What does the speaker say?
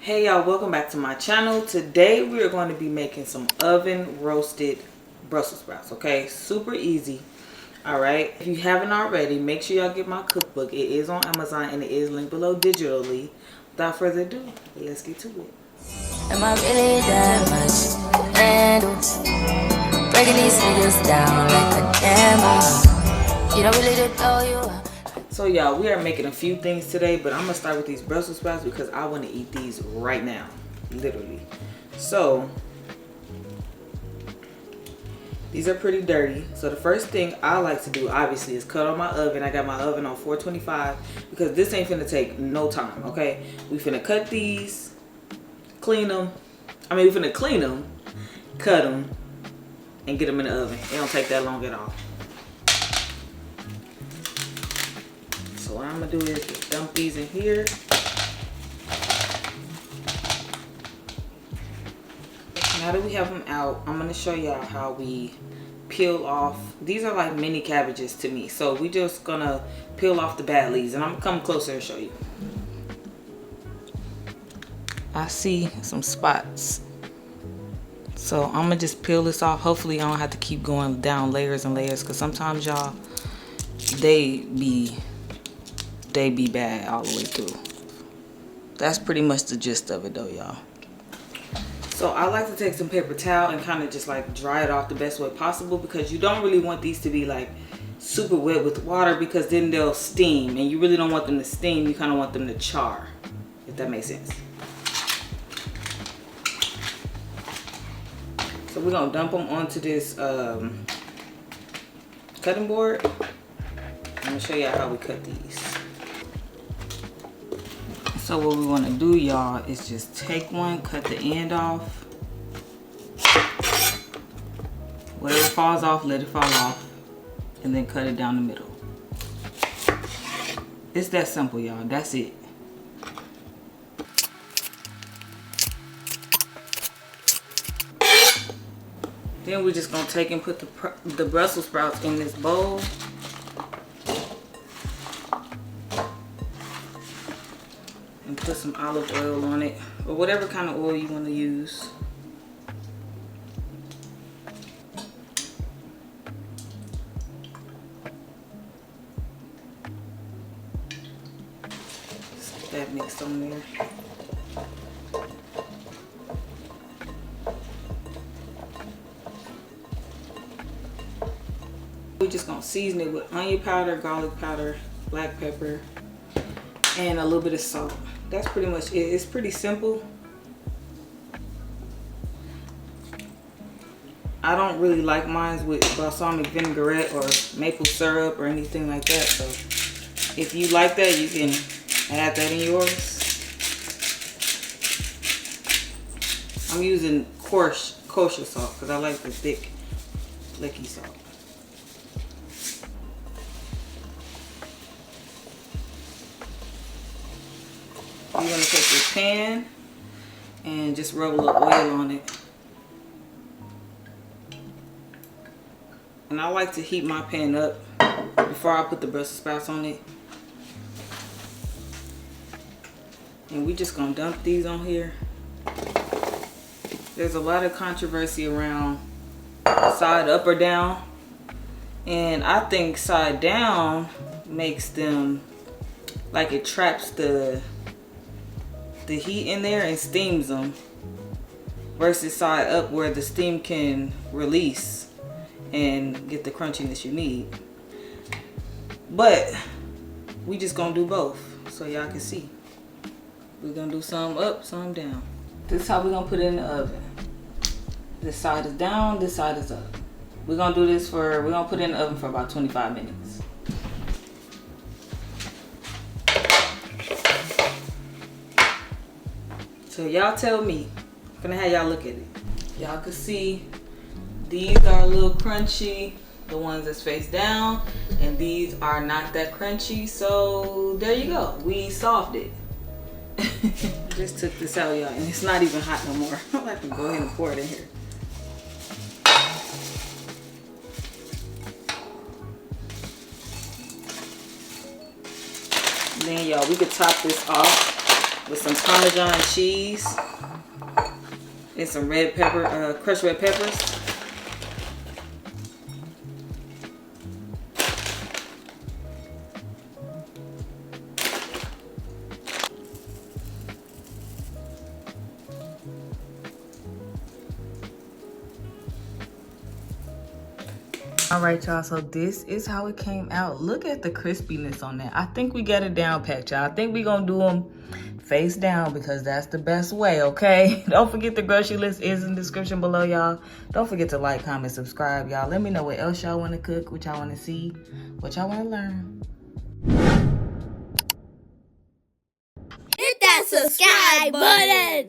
Hey y'all, welcome back to my channel. Today we are going to be making some oven roasted Brussels sprouts. Okay, super easy. All right, if you haven't already, make sure y'all get my cookbook. It is on Amazon and it is linked below digitally. Without further ado, let's get to it. Am I really that much to handle? Breaking these figures down like a camera. You don't really know you. So y'all, we are making a few things today, but I'm gonna start with these Brussels sprouts because I want to eat these right now, literally. So these are pretty dirty. So the first thing I like to do, obviously, is cut on my oven. I got my oven on 425 because this ain't finna take no time, okay? We finna cut these, clean them. I mean, we finna clean them, cut them, and get them in the oven. It don't take that long at all. So what I'm gonna do is just dump these in here. Now that we have them out, I'm gonna show y'all how we peel off. These are like mini cabbages to me. So we just gonna peel off the bad leaves, and I'm gonna come closer and show you. I see some spots. So I'm gonna just peel this off. Hopefully I don't have to keep going down layers and layers, because sometimes y'all, they be bad all the way through. That's pretty much the gist of it though, y'all. So I like to take some paper towel and kind of just like dry it off the best way possible, because you don't really want these to be like super wet with water, because then they'll steam, and you really don't want them to steam. You kind of want them to char, if that makes sense. So we're gonna dump them onto this cutting board. I'm gonna show y'all how we cut these. So what we want to do, y'all, is just take one, cut the end off. Whatever falls off, let it fall off, and then cut it down the middle. It's that simple, y'all. That's it. Then we're just gonna take and put the Brussels sprouts in this bowl. And put some olive oil on it, or whatever kind of oil you want to use. Just get that mixed on there. We're just gonna season it with onion powder, garlic powder, black pepper, and a little bit of salt. That's pretty much it. It's pretty simple. I don't really like mine with balsamic vinaigrette or maple syrup or anything like that. So if you like that, you can add that in yours. I'm using kosher salt because I like the thick, flaky salt. You're going to take your pan and just rub a little oil on it. And I like to heat my pan up before I put the Brussels sprouts on it. And we just going to dump these on here. There's a lot of controversy around side up or down. And I think side down makes them, like, it traps the heat in there and steams them, versus side up where the steam can release and get the crunchiness you need. But we just gonna do both so y'all can see. We're gonna do some up, some down. This is how we're gonna put it in the oven. This side is down, this side is up. We're gonna do this we're gonna put it in the oven for about 25 minutes. So y'all tell me. I'm gonna have y'all look at it. Y'all can see these are a little crunchy, the ones that's face down, and these are not that crunchy. So there you go. We solved it. Just took this out, y'all, and it's not even hot no more. I'll have to go ahead and pour it in here. And then y'all, we could top this off with some Parmesan cheese and some red pepper, crushed red peppers. All right, y'all, so this is how it came out. Look at the crispiness on that. I think we got it down packed, y'all. I think we gonna do them face down because that's the best way, okay? Don't forget the grocery list is in the description below, y'all. Don't forget to like, comment, subscribe, y'all. Let me know what else y'all want to cook, what y'all want to see, what y'all want to learn. Hit that subscribe button.